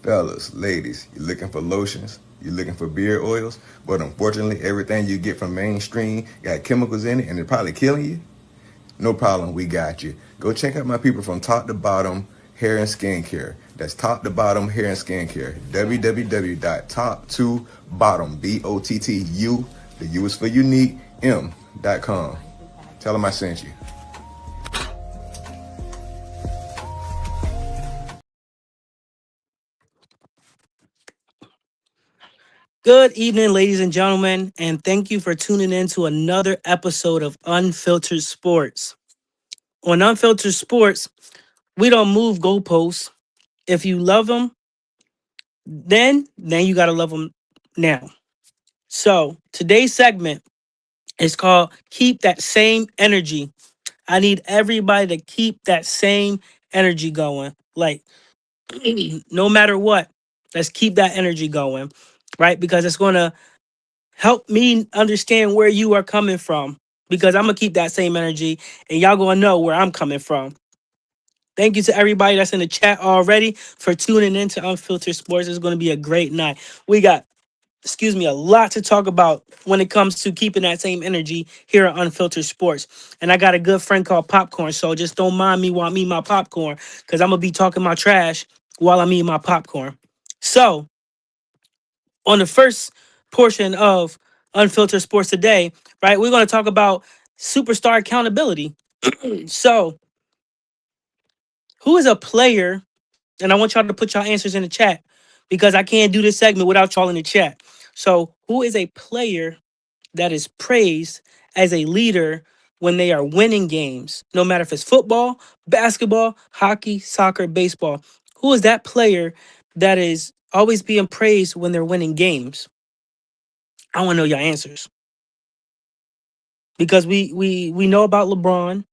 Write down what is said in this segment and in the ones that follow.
Fellas, ladies, you looking for lotions? You looking for beard oils? But unfortunately, everything you get from mainstream got chemicals in it and they're probably killing you? No problem, we got you. Go check out my people from Top to Bottom Hair and Skincare. That's Top to Bottom Hair and Skincare. www.top2bottom, BOTTU, the U is for unique, M.com. Tell them I sent you. Good evening, ladies and gentlemen, and thank you for tuning in to another episode of Unfiltered Sports. On Unfiltered Sports, we don't move goalposts. If you love them, then you gotta love them now. So today's segment is called "Keep That Same Energy." I need everybody to keep that same energy going. Like no matter what, let's keep that energy going, right? Because it's gonna help me understand where you are coming from because I'm gonna keep that same energy and y'all gonna know where I'm coming from. Thank you to everybody that's in the chat already for tuning in to Unfiltered Sports. It's gonna be a great night. We got, a lot to talk about when it comes to keeping that same energy here at Unfiltered Sports. And I got a good friend called Popcorn, so just don't mind me while I'm eating my popcorn because I'm gonna be talking my trash while I'm eating my popcorn. So on the first portion of Unfiltered Sports today, right, we're going to talk about superstar accountability. So, who is a player? And I want y'all to put y'all answers in the chat because I can't do this segment without y'all in the chat. So, who is a player that is praised as a leader when they are winning games, no matter if it's football, basketball, hockey, soccer, baseball? Who is that player that is always being praised when they're winning games? I want to know your answers because we know about LeBron,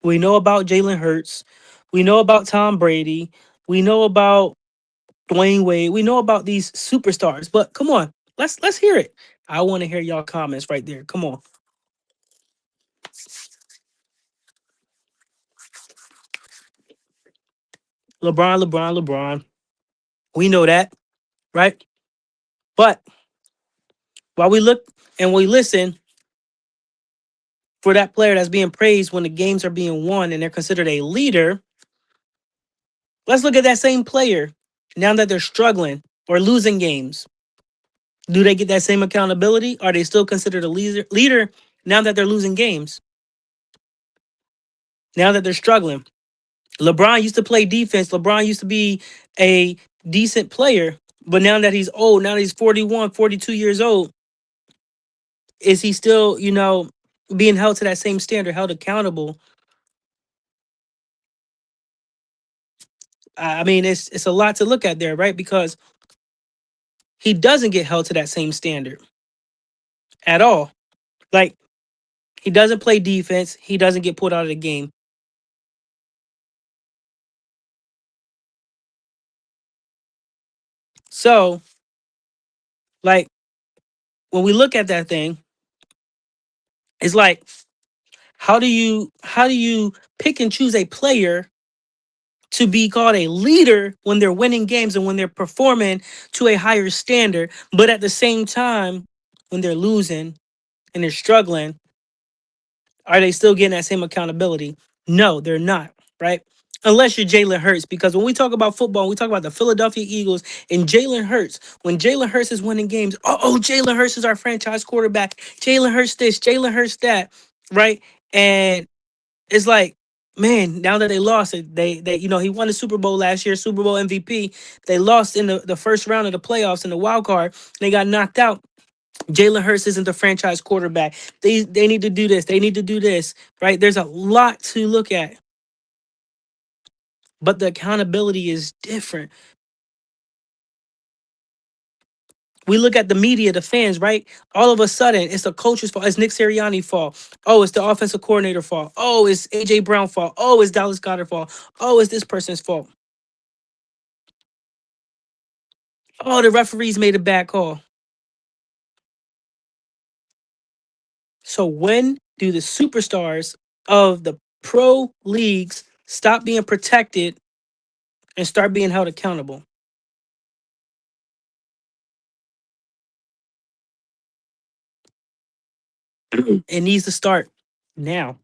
we know about Jalen Hurts, we know about Tom Brady, we know about Dwayne Wade, we know about these superstars. But come on, let's hear it. I want to hear y'all comments right there. Come on, LeBron. We know that, right? But while we look and we listen for that player that's being praised when the games are being won and they're considered a leader, let's look at that same player now that they're struggling or losing games. Do they get that same accountability? Are they still considered a leader now that they're losing games? Now that they're struggling? LeBron used to play defense. LeBron used to be a decent player. But now that he's old, now that he's 41, 42 years old, is he still, being held to that same standard, held accountable? I mean, it's a lot to look at there, right? Because he doesn't get held to that same standard at all. Like, he doesn't play defense. He doesn't get pulled out of the game. So, like, when we look at that thing, it's like, how do you pick and choose a player to be called a leader when they're winning games and when they're performing to a higher standard, but at the same time, when they're losing and they're struggling, are they still getting that same accountability? No, they're not, right? Unless you're Jalen Hurts, because when we talk about football, we talk about the Philadelphia Eagles and Jalen Hurts. When Jalen Hurts is winning games, Jalen Hurts is our franchise quarterback. Jalen Hurts this, Jalen Hurts that, right? And it's like, man, now that they lost it, they he won the Super Bowl last year, Super Bowl MVP. They lost in the first round of the playoffs in the wild card. They got knocked out. Jalen Hurts isn't the franchise quarterback. They need to do this. They need to do this. Right? There's a lot to look at, but the accountability is different. We look at the media, the fans, right? All of a sudden, it's the coach's fault. It's Nick Sirianni's fault. Oh, it's the offensive coordinator fault. Oh, it's AJ Brown fault. Oh, it's Dallas Goddard fault. Oh, it's this person's fault. Oh, the referees made a bad call. So when do the superstars of the pro leagues stop being protected and start being held accountable? It needs to start now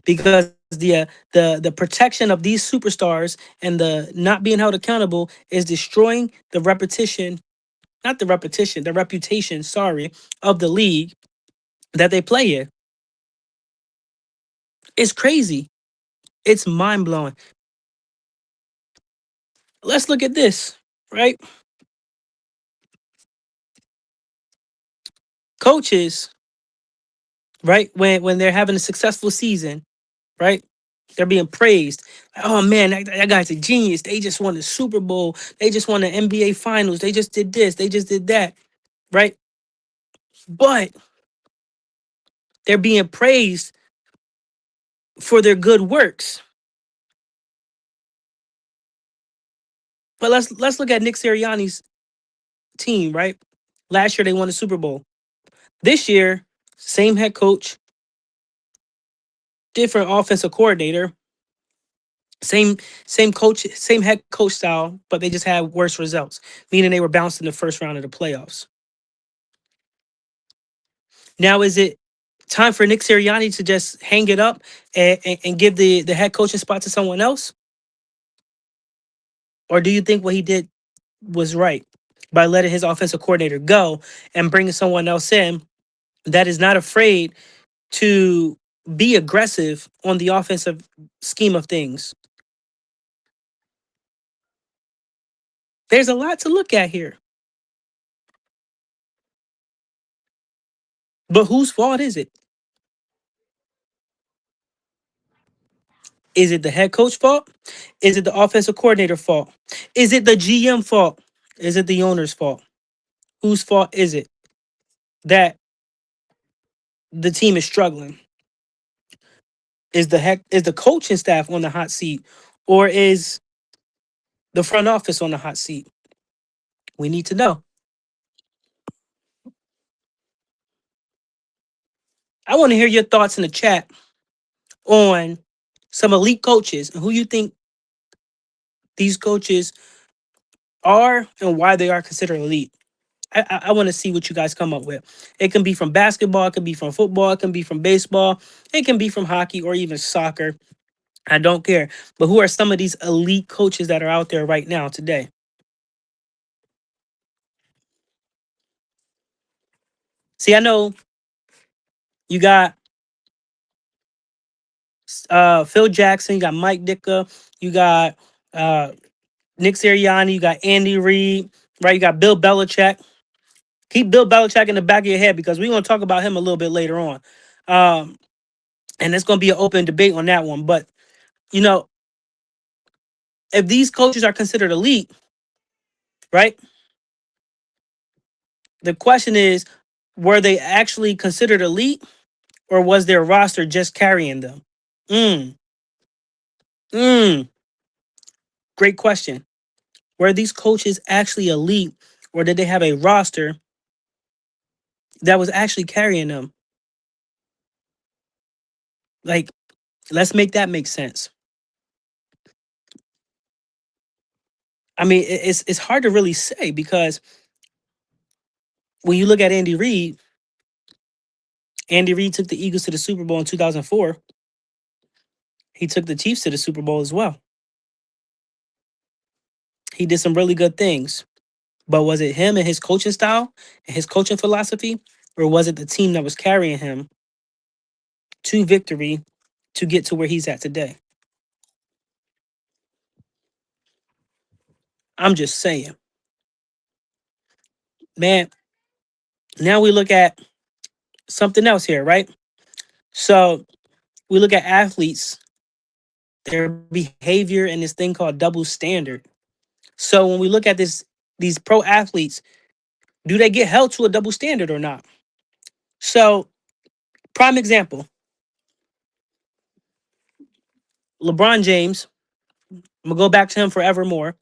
because the protection of these superstars and the not being held accountable is destroying the repetition, not the repetition, the reputation, sorry, of the league that they play in. It's crazy. It's mind blowing. Let's look at this, right? Coaches, right? When they're having a successful season, right? They're being praised. Oh man, that guy's a genius. They just won the Super Bowl. They just won the NBA Finals. They just did this. They just did that, right? But they're being praised for their good works. But let's look at Nick Sirianni's team, right? Last year they won the Super Bowl. This year, same head coach, different offensive coordinator, same same coach, same head coach style, but they just had worse results, meaning they were bounced in the first round of the playoffs. Now, is it time for Nick Sirianni to just hang it up and give the head coaching spot to someone else? Or do you think what he did was right by letting his offensive coordinator go and bringing someone else in that is not afraid to be aggressive on the offensive scheme of things? There's a lot to look at here. But whose fault is it? Is it the head coach fault? Is it the offensive coordinator fault? Is it the GM fault? Is it the owner's fault? Whose fault is it that the team is struggling? Is the coaching staff on the hot seat, or is the front office on the hot seat? We need to know. I want to hear your thoughts in the chat on some elite coaches and who you think these coaches are and why they are considered elite. I want to see what you guys come up with. It can be from basketball, it can be from football, it can be from baseball, it can be from hockey or even soccer. I don't care. But who are some of these elite coaches that are out there right now today? See, I know you got Phil Jackson, you got Mike Ditka, you got uh, Nick Sirianni, you got Andy Reid, right? You got Bill Belichick. Keep Bill Belichick in the back of your head because we're going to talk about him a little bit later on. Um, and it's going to be an open debate on that one. But, you know, if these coaches are considered elite, right? The question is, were they actually considered elite or was their roster just carrying them? Mm, mm, great question. Were these coaches actually elite or did they have a roster that was actually carrying them? Like, let's make that make sense. I mean, it's hard to really say because when you look at Andy Reid took the Eagles to the Super Bowl in 2004. He took the Chiefs to the Super Bowl as well. He did some really good things. But was it him and his coaching style and his coaching philosophy? Or was it the team that was carrying him to victory to get to where he's at today? I'm just saying. Man, now we look at something else here, right? So we look at athletes, their behavior, and this thing called double standard. So when we look at these pro athletes, do they get held to a double standard or not? So, prime example, LeBron James. I'm gonna go back to him forevermore.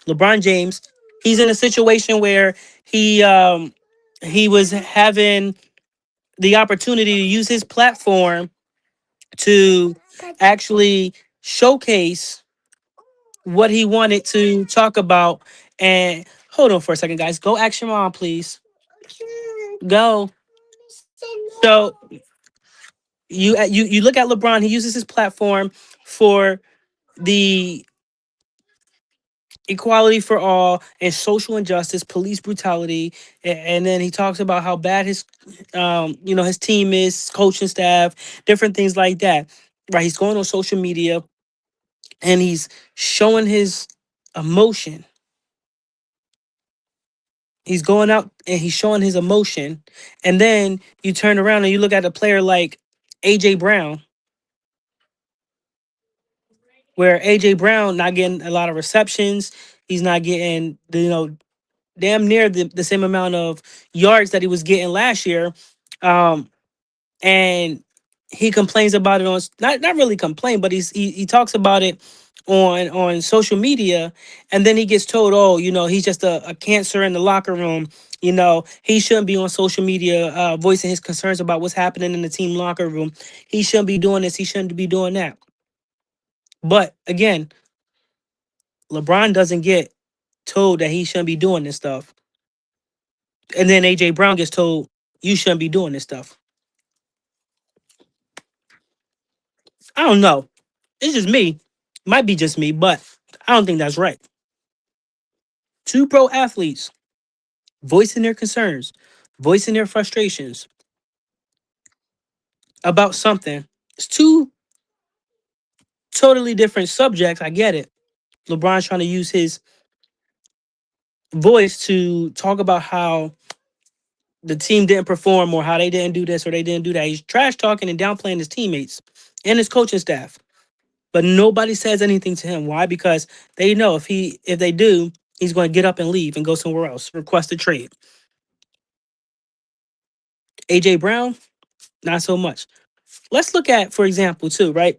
LeBron James, he's in a situation where he was having the opportunity to use his platform to actually showcase what he wanted to talk about. And hold on for a second, guys. Go ask your mom, please. Go. So you look at LeBron. He uses his platform for the equality for all and social injustice, police brutality, and then he talks about how bad his, his team is, coaching staff, different things like that. Right? He's going on social media and he's showing his emotion. He's going out and he's showing his emotion, and then you turn around and you look at a player like AJ Brown, where AJ Brown not getting a lot of receptions. He's not getting damn near the same amount of yards that he was getting last year. Um, and he complains about it on not really complain, but he talks about it on social media, and then he gets told, oh, he's just a cancer in the locker room. He shouldn't be on social media voicing his concerns about what's happening in the team locker room. He shouldn't be doing this. He shouldn't be doing that. But again, LeBron doesn't get told that he shouldn't be doing this stuff. And then AJ Brown gets told you shouldn't be doing this stuff. I don't know. It's just me. Might be just me, but I don't think that's right. Two pro athletes voicing their concerns, voicing their frustrations about something. It's two totally different subjects. I get it. LeBron's trying to use his voice to talk about how the team didn't perform or how they didn't do this or they didn't do that. He's trash talking and downplaying his teammates and his coaching staff. But nobody says anything to him. Why? Because they know if they do, he's going to get up and leave and go somewhere else, request a trade. AJ Brown, not so much. Let's look at, for example, too, right?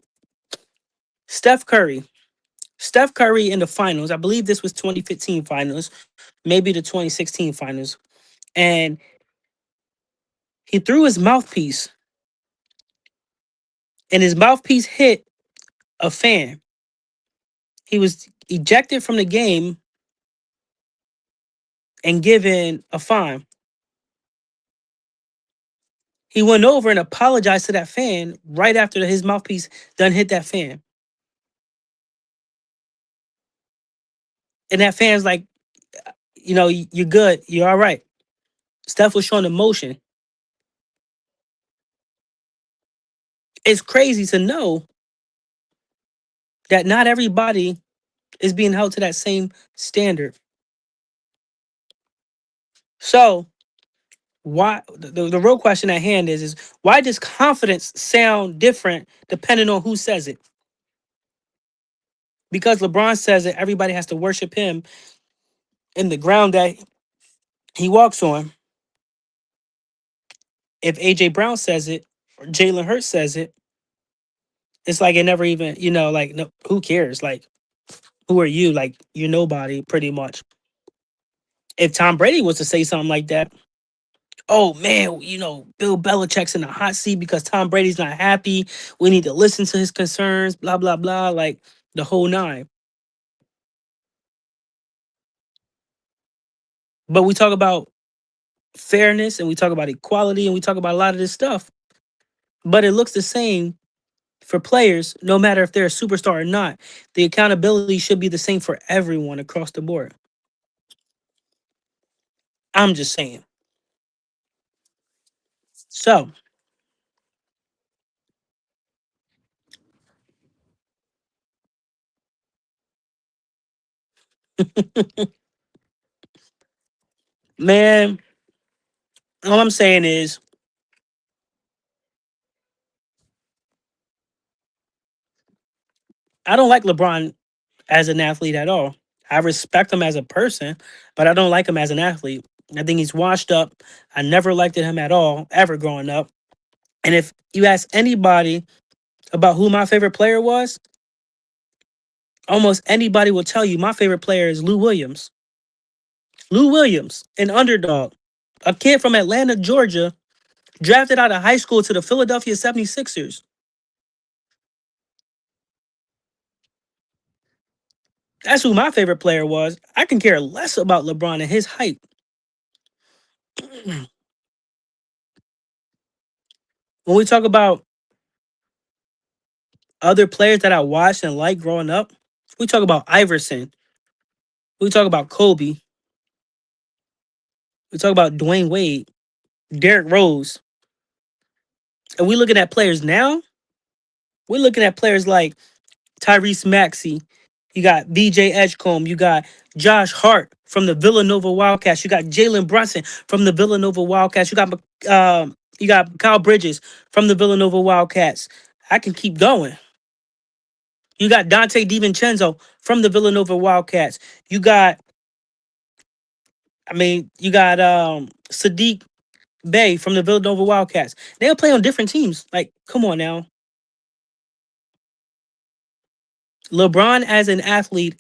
Steph Curry. Steph Curry in the finals. I believe this was 2015 finals, maybe the 2016 finals. And he threw his mouthpiece, and his mouthpiece hit a fan. He was ejected from the game and given a fine. He went over and apologized to that fan right after his mouthpiece done hit that fan. And that fan's like, you're good. You're all right. Steph was showing emotion. It's crazy to know that not everybody is being held to that same standard. So why the real question at hand is why does confidence sound different depending on who says it? Because LeBron says it, everybody has to worship him in the ground that he walks on. If AJ Brown says it or Jalen Hurts says it, it's like it never even, like, no, who cares? Like, who are you? Like, you're nobody, pretty much. If Tom Brady was to say something like that, oh man, Bill Belichick's in the hot seat because Tom Brady's not happy. We need to listen to his concerns, blah, blah, blah, like the whole nine. But we talk about fairness and we talk about equality and we talk about a lot of this stuff. But it looks the same for players, no matter if they're a superstar or not. The accountability should be the same for everyone across the board. I'm just saying. So, man, all I'm saying is I don't like LeBron as an athlete at all. I respect him as a person, but I don't like him as an athlete. I think he's washed up. I never liked him at all, ever growing up. And if you ask anybody about who my favorite player was, almost anybody will tell you my favorite player is Lou Williams. Lou Williams, an underdog, a kid from Atlanta, Georgia, drafted out of high school to the Philadelphia 76ers. That's who my favorite player was. I can care less about LeBron and his hype. When we talk about other players that I watched and liked growing up, we talk about Iverson. We talk about Kobe. We talk about Dwayne Wade, Derrick Rose. And we looking at players now. We're looking at players like Tyrese Maxey. You got BJ Edgecombe. You got Josh Hart from the Villanova Wildcats. You got Jalen Brunson from the Villanova Wildcats. You got Kyle Bridges from the Villanova Wildcats. I can keep going. You got Dante DiVincenzo from the Villanova Wildcats. You got, you got Sadiq Bey from the Villanova Wildcats. They'll play on different teams. Like, come on now. LeBron as an athlete,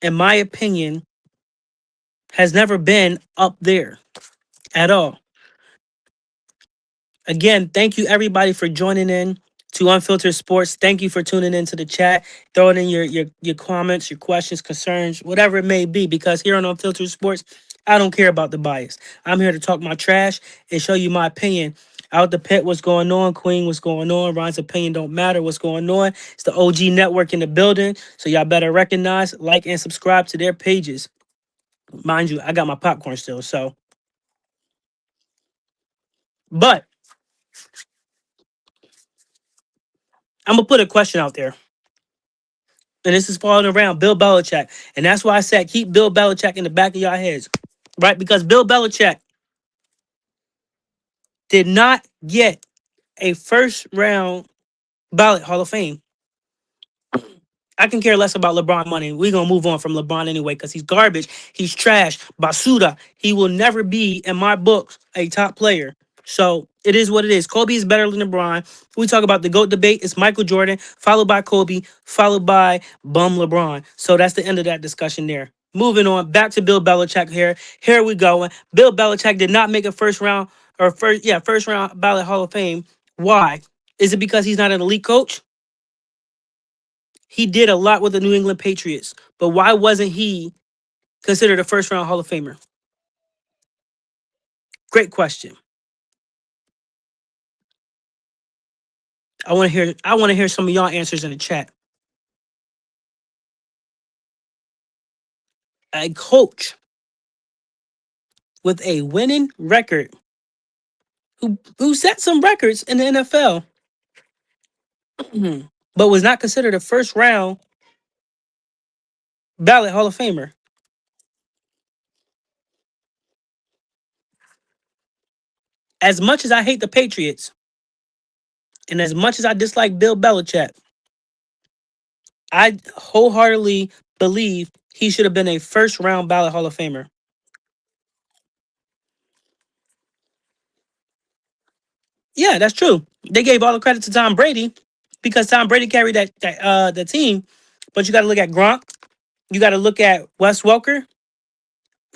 in my opinion, has never been up there at all. Again, thank you everybody for joining in to Unfiltered Sports. Thank you for tuning into the chat, throwing in your comments, your questions, concerns, whatever it may be. Because here on Unfiltered Sports, I don't care about the bias. I'm here to talk my trash and show you my opinion. Out the pit, what's going on? Queen, what's going on? Ron's opinion don't matter. What's going on? It's the OG network in the building. So y'all better recognize, like, and subscribe to their pages. Mind you, I got my popcorn still. But I'm gonna put a question out there. And this is falling around Bill Belichick. And that's why I said keep Bill Belichick in the back of your heads. Right? Because Bill Belichick did not get a first round ballot Hall of Fame. I can care less about LeBron money. We're gonna move on from LeBron anyway, because he's garbage. He's trash. Basura. He will never be, in my books, a top player. So it is what it is. Kobe is better than LeBron. We talk about the GOAT debate. It's Michael Jordan, followed by Kobe, followed by bum LeBron. So that's the end of that discussion there. Moving on, back to Bill Belichick here. Here we go. Bill Belichick did not make a first round ballot Hall of Fame. Why? Is it because he's not an elite coach? He did a lot with the New England Patriots, but why wasn't he considered a first round Hall of Famer? Great question. I want to hear some of y'all answers in the chat. A coach with a winning record who set some records in the NFL, but was not considered a first round ballot Hall of Famer. As much as I hate the Patriots and as much as I dislike Bill Belichick, I wholeheartedly believe he should have been a first round ballot Hall of Famer. Yeah, that's true. They gave all the credit to Tom Brady because Tom Brady carried the team. But you got to look at Gronk. You got to look at Wes Welker.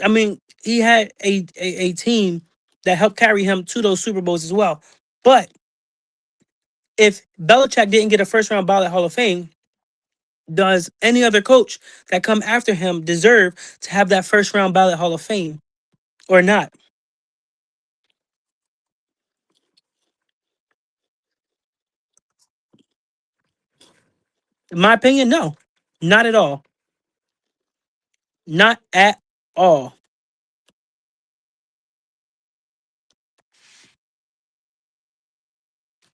I mean, he had a team that helped carry him to those Super Bowls as well. But if Belichick didn't get a first round ballot Hall of Fame, does any other coach that come after him deserve to have that first round ballot Hall of Fame or not? In my opinion, no, not at all. Not at all.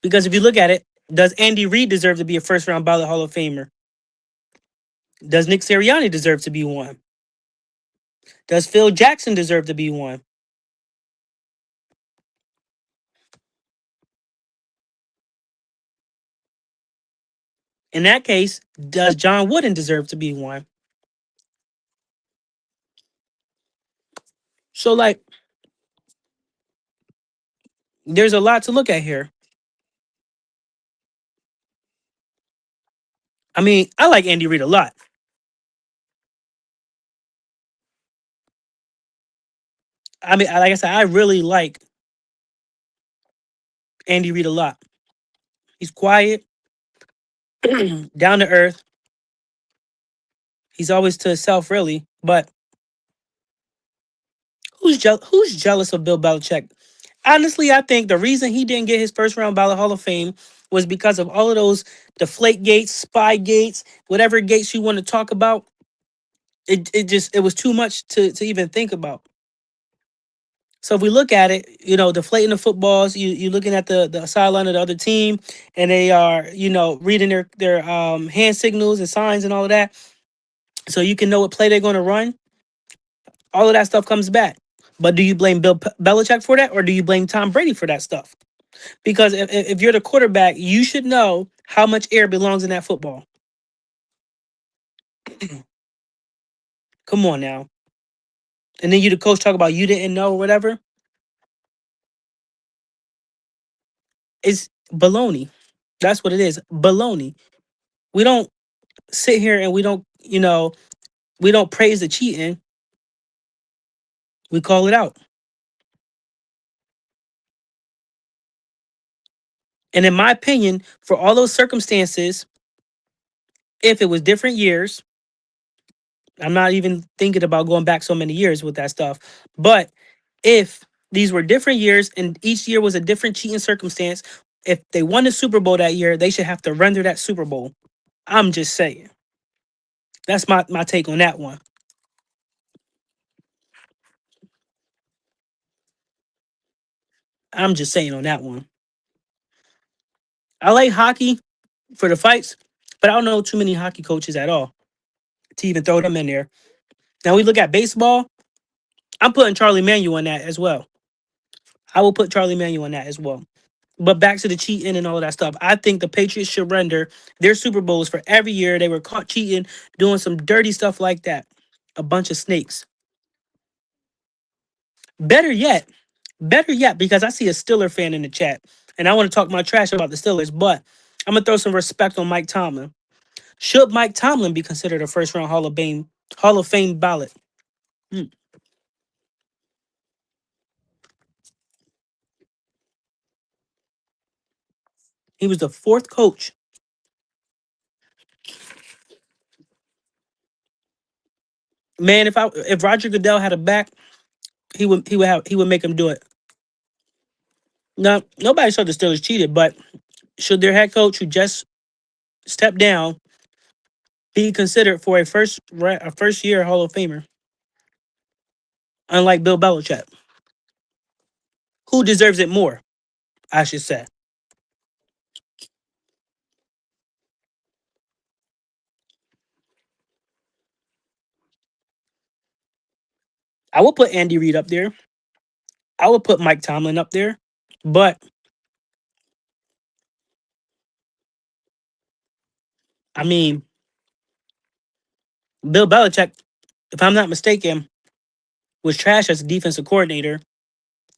Because if you look at it, does Andy Reid deserve to be a first round ballot Hall of Famer? Does Nick Sirianni deserve to be one? Does Phil Jackson deserve to be one? In that case, does John Wooden deserve to be one? So, like, there's a lot to look at here. I mean, I like Andy Reid a lot. I mean, like I said, I really like Andy Reid a lot. He's quiet, down to earth. He's always to himself, really. But who's jealous of Bill Belichick Honestly, I think the reason he didn't get his first round ballot Hall of Fame was because of all of those deflate gates, spy gates, whatever gates you want to talk about. It was too much to even think about. So if we look at it, deflating the footballs, you looking at the sideline of the other team, and they are reading their hand signals and signs and all of that, so you can know what play they're going to run. All of that stuff comes back. But do you blame Bill Belichick for that, or do you blame Tom Brady for that stuff? Because if you're the quarterback, you should know how much air belongs in that football. Come on now. And then you, the coach, talk about you didn't know or whatever. It's baloney. That's what it is. Baloney. We don't sit here and we don't praise the cheating. We call it out. And in my opinion, for all those circumstances, if it was different years, I'm not even thinking about going back so many years with that stuff. But if these were different years and each year was a different cheating circumstance, if they won the Super Bowl that year, they should have to render that Super Bowl. I'm just saying. That's my take on that one. I'm just saying on that one. I like hockey for the fights, but I don't know too many hockey coaches at all to even throw them in there. Now we look at baseball. I'm putting Charlie Manuel on that as well. I will put Charlie Manuel on that as well. But back to the cheating and all of that stuff. I think the Patriots should render their Super Bowls for every year they were caught cheating, doing some dirty stuff like that. A bunch of snakes. Better yet, better yet, because I see a Stiller fan in the chat, and I want to talk my trash about the Steelers, but I'm gonna throw some respect on Mike Tomlin. Should Mike Tomlin be considered a first round Hall of Fame ballot? Hmm. He was the fourth coach. Man, if Roger Goodell had a back, he would make him do it. No, nobody said the Steelers cheated, but should their head coach who just stepped down be considered for a first year Hall of Famer? Unlike Bill Belichick, who deserves it more? I should say. I would put Andy Reid up there. I would put Mike Tomlin up there. But I mean, Bill Belichick, if I'm not mistaken, was trash as a defensive coordinator.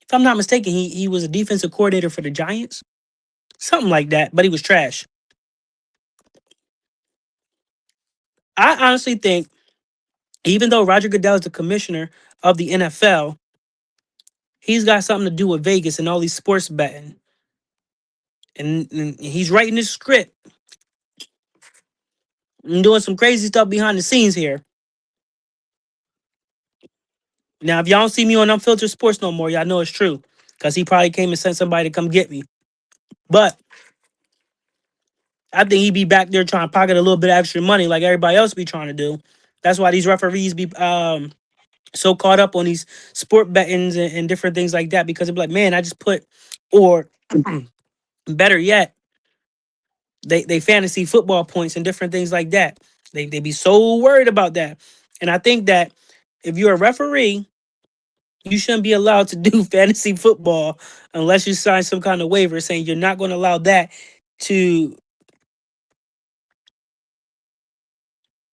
If I'm not mistaken, he was a defensive coordinator for the Giants, something like that. But he was trash. I honestly think, even though Roger Goodell is the commissioner of the NFL, he's got something to do with Vegas and all these sports betting, and he's writing this script and doing some crazy stuff behind the scenes here. Now, if y'all don't see me on Unfiltered Sports no more, y'all know it's true. Because he probably came and sent somebody to come get me. But I think he be back there trying to pocket a little bit of extra money like everybody else be trying to do. That's why these referees be so caught up on these sport bettings and different things like that. Because they be like, man, I just put, or better yet, they fantasy football points and different things like that. They be so worried about that. And I think that if you're a referee, you shouldn't be allowed to do fantasy football unless you sign some kind of waiver saying you're not going to allow that to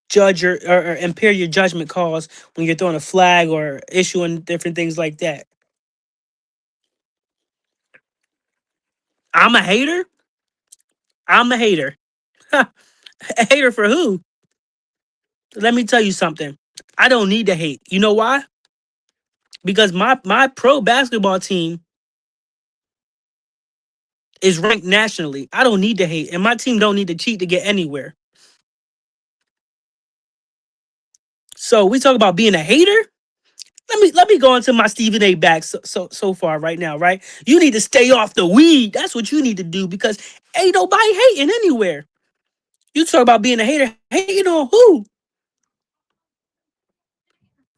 judge or impair your judgment calls when you're throwing a flag or issuing different things like that. I'm a hater. I'm a hater. A hater for who? Let me tell you something. I don't need to hate. You know why? Because my pro basketball team is ranked nationally. I don't need to hate, and my team don't need to cheat to get anywhere. So we talk about being a hater. Let me go into my Stephen A. back so far right now, right? You need to stay off the weed. That's what you need to do because ain't nobody hating anywhere. You talk about being a hater. Hating on who?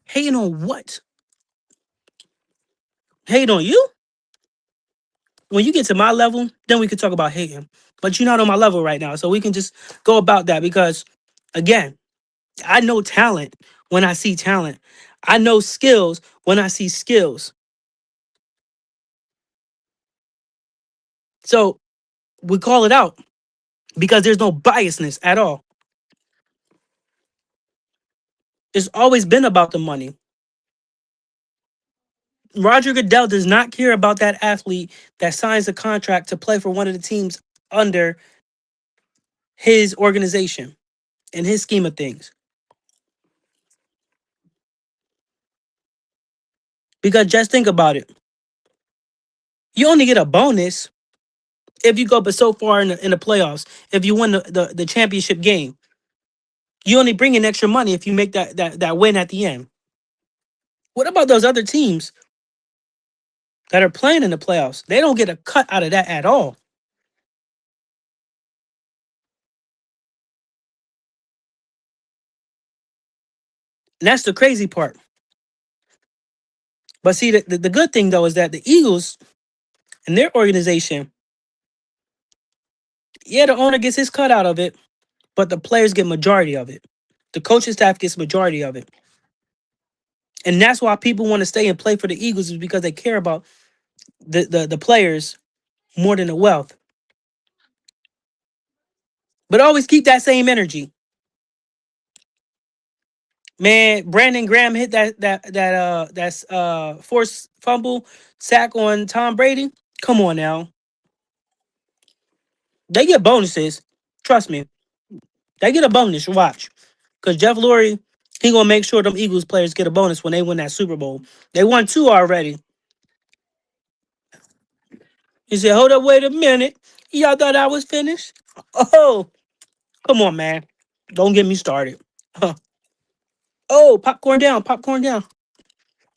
Hating on what? Hating on you? When you get to my level, then we could talk about hating. But you're not on my level right now, so we can just go about that because, again, I know talent when I see talent. I know skills when I see skills. So we call it out because there's no biasness at all. It's always been about the money. Roger Goodell does not care about that athlete that signs a contract to play for one of the teams under his organization and his scheme of things. Because just think about it. You only get a bonus if you go but so far in the playoffs. If you win the championship game, you only bring in extra money if you make that win at the end. What about those other teams that are playing in the playoffs? They don't get a cut out of that at all. And that's the crazy part. But see, the good thing though is that the Eagles and their organization, yeah, the owner gets his cut out of it, but the players get majority of it. The coaching staff gets majority of it. And that's why people want to stay and play for the Eagles is because they care about the players more than the wealth. But always keep that same energy. Man, Brandon Graham hit that forced fumble sack on Tom Brady. Come on now. They get bonuses. Trust me. They get a bonus. Watch. Because Jeff Lurie, he gonna make sure them Eagles players get a bonus when they win that Super Bowl. They won two already. He said, hold up, wait a minute. Y'all thought I was finished? Oh, come on, man. Don't get me started. Huh. Oh, popcorn down, popcorn down.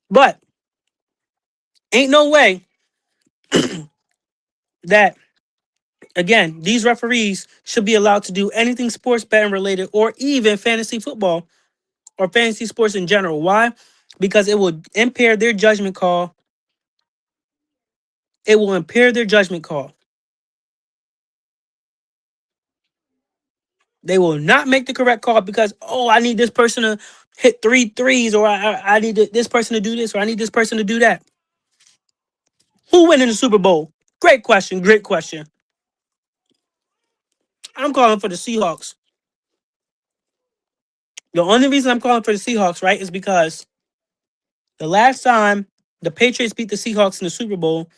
But ain't no way that, again, these referees should be allowed to do anything sports betting related or even fantasy football or fantasy sports in general. Why? Because it will impair their judgment call. It will impair their judgment call. They will not make the correct call because, oh, I need this person to hit three threes, or I need this person to do this, or I need this person to do that. Who win in the Super Bowl? Great question. Great question. I'm calling for the Seahawks. The only reason I'm calling for the Seahawks, right, is because the last time the Patriots beat the Seahawks in the Super Bowl,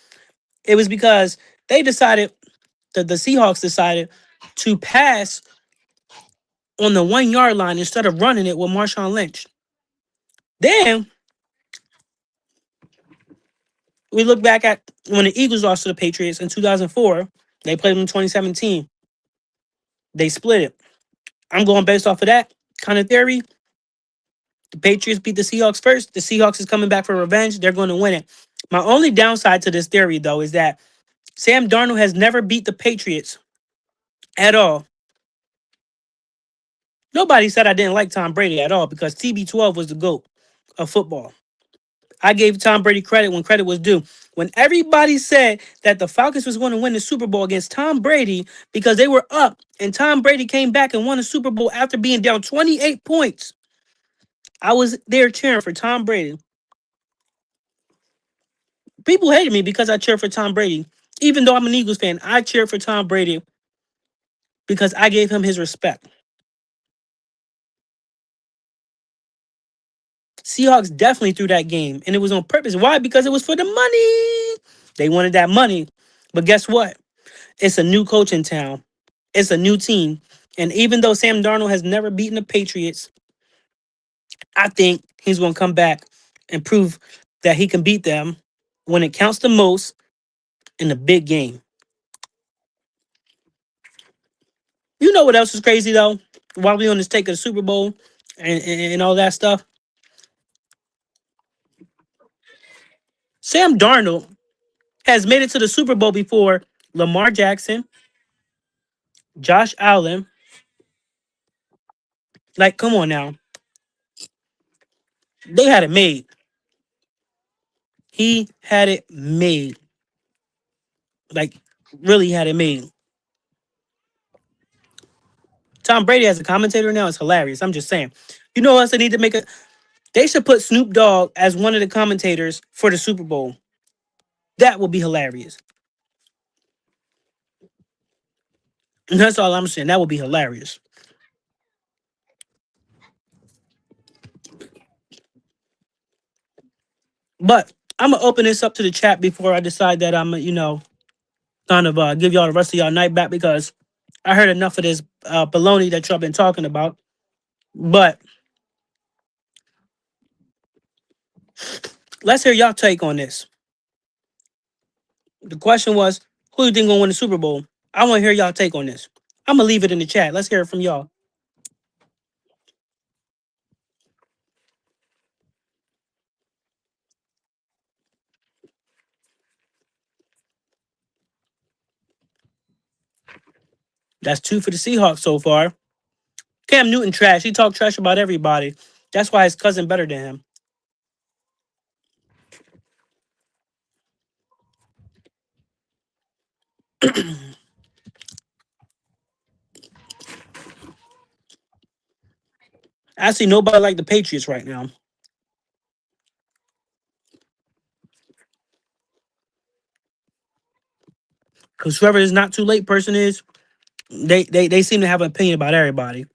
it was because they decided that the Seahawks decided to pass on the 1 yard line instead of running it with Marshawn Lynch. Then we look back at when the Eagles lost to the Patriots in 2004. They played them in 2017. They split it. I'm going based off of that kind of theory. The Patriots beat the Seahawks first. The Seahawks is coming back for revenge. They're going to win it. My only downside to this theory, though, is that Sam Darnold has never beat the Patriots at all. Nobody said I didn't like Tom Brady at all because TB12 was the GOAT of football. I gave Tom Brady credit when credit was due. When everybody said that the Falcons was going to win the Super Bowl against Tom Brady because they were up and Tom Brady came back and won the Super Bowl after being down 28 points, I was there cheering for Tom Brady. People hated me because I cheered for Tom Brady. Even though I'm an Eagles fan, I cheered for Tom Brady because I gave him his respect. Seahawks definitely threw that game, and it was on purpose. Why? Because it was for the money. They wanted that money. But guess what? It's a new coach in town. It's a new team. And even though Sam Darnold has never beaten the Patriots, I think he's going to come back and prove that he can beat them when it counts the most in the big game. You know what else is crazy, though? While we on this take of the Super Bowl and all that stuff, Sam Darnold has made it to the Super Bowl before Lamar Jackson, Josh Allen. Like, come on now. They had it made. He had it made. Like, really had it made. Tom Brady as a commentator now is hilarious. I'm just saying. You know what else they need to make a they should put Snoop Dogg as one of the commentators for the Super Bowl. That would be hilarious. And that's all I'm saying. That would be hilarious. But I'm gonna open this up to the chat before I decide that I'm, kind of give y'all the rest of y'all night back because I heard enough of this baloney that y'all been talking about. But let's hear y'all take on this. The question was, who do you think gonna win the Super Bowl? I want to hear y'all take on this. I'm gonna leave it in the chat. Let's hear it from y'all. That's two for the Seahawks so far. Cam Newton trash. He talked trash about everybody. That's why his cousin better than him. Actually, nobody like the Patriots right now. Because whoever is not too late person is, they seem to have an opinion about everybody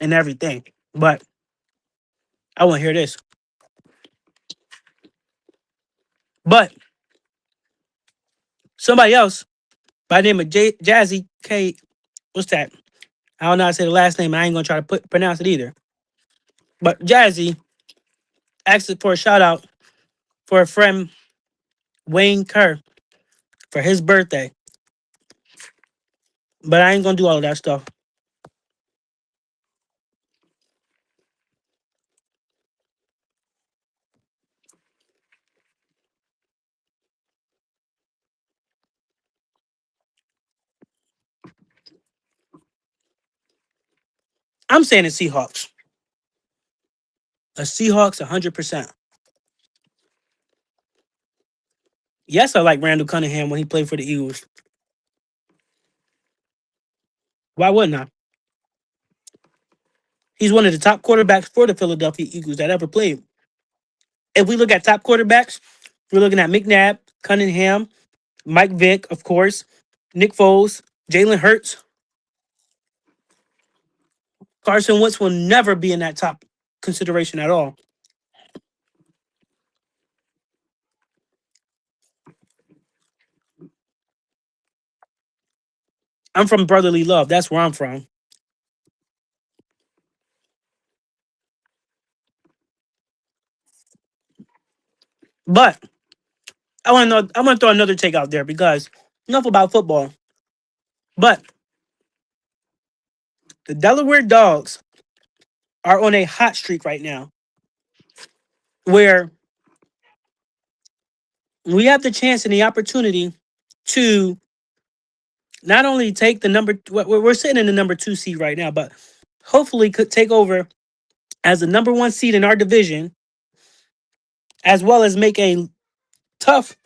and everything. But I want to hear this. But somebody else by the name of Jazzy K. What's that? I don't know how to say the last name. And I ain't gonna try to pronounce it either. But Jazzy asked for a shout out for a friend Wayne Kerr for his birthday. But I ain't gonna do all of that stuff. I'm saying the Seahawks. The Seahawks 100%. Yes, I like Randall Cunningham when he played for the Eagles. Why wouldn't I? He's one of the top quarterbacks for the Philadelphia Eagles that ever played. If we look at top quarterbacks, we're looking at McNabb, Cunningham, Mike Vick, of course, Nick Foles, Jalen Hurts. Carson Wentz will never be in that top consideration at all. I'm from brotherly love. That's where I'm from. But I want to know. I want to throw another take out there because enough about football. But the Delaware Dogs are on a hot streak right now, where we have the chance and the opportunity to not only take the number. We're sitting in the number 2 seed right now, but hopefully could take over as the number 1 seed in our division, as well as make a tough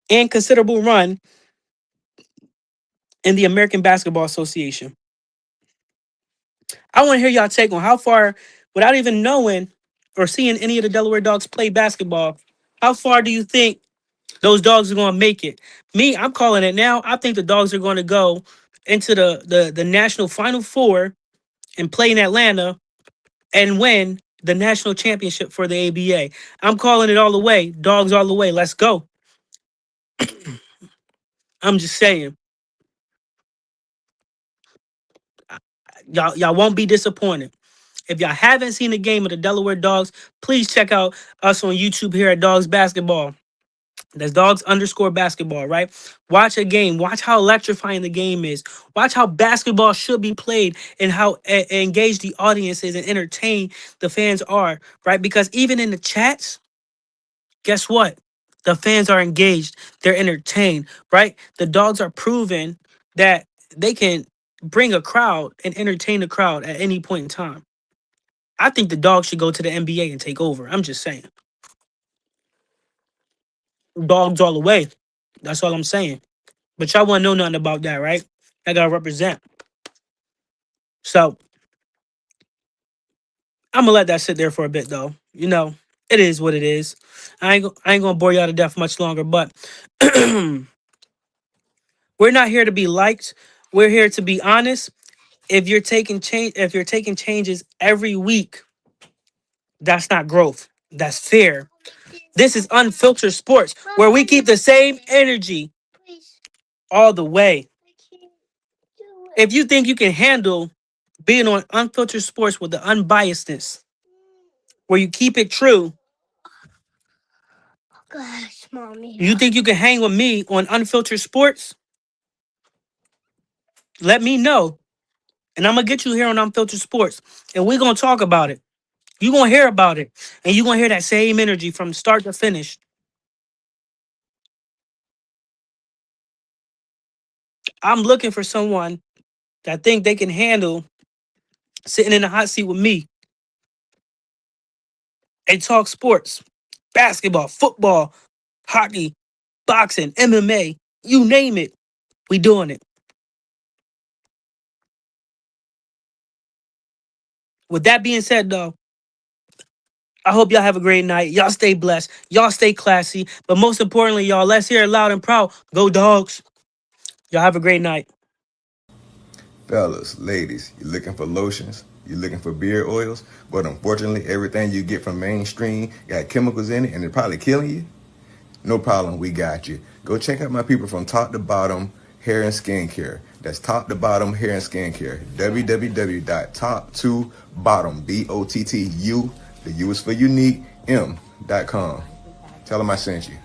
and considerable run in the American Basketball Association. I want to hear y'all take on how far, without even knowing or seeing any of the Delaware Dogs play basketball, how far do you think those dogs are going to make it? Me, I'm calling it now. I think the dogs are going to go into the national Final Four and play in Atlanta and win the national championship for the ABA. I'm calling it all the way. Dogs all the way. Let's go. I'm just saying. Y'all won't be disappointed. If y'all haven't seen the game of the Delaware Dogs, please check out us on YouTube here at Dogs Basketball. That's dogs underscore basketball, right? Watch a game. Watch how electrifying the game is. Watch how basketball should be played and how engaged the audience is and entertained the fans are, right? Because even in the chats, guess what? The fans are engaged. They're entertained, right? The dogs are proven that they can bring a crowd and entertain the crowd at any point in time. I think the dogs should go to the NBA and take over. I'm just saying. Dogs all the way. That's all I'm saying. But y'all want to know nothing about that, right? I gotta represent. So I'm gonna let that sit there for a bit, though. You know, it is what it is. I ain't gonna bore y'all to death much longer. But we're not here to be liked. We're here to be honest. If you're taking changes every week, that's not growth. That's fear. This is Unfiltered Sports, where we keep the same energy all the way. If you think you can handle being on Unfiltered Sports with the unbiasedness, where you keep it true, Gosh, mommy. you think you can hang with me on Unfiltered Sports? Let me know. And I'm going to get you here on Unfiltered Sports. And we're going to talk about it. You're going to hear about it. And you're going to hear that same energy from start to finish. I'm looking for someone that think they can handle sitting in the hot seat with me and talk sports, basketball, football, hockey, boxing, MMA, you name it. We doing it. With that being said, though, I hope y'all have a great night. Y'all stay blessed. Y'all stay classy. But most importantly, y'all, let's hear it loud and proud. Go dogs. Y'all have a great night. Fellas, ladies, you looking for lotions? You looking for beard oils? But unfortunately, everything you get from mainstream got chemicals in it and it's probably killing you? No problem, we got you. Go check out my people from Top to Bottom Hair and Skincare. That's Top to Bottom Hair and Skincare. www.top2bottom, BOTTU, the U is for unique, M.com. Tell them I sent you.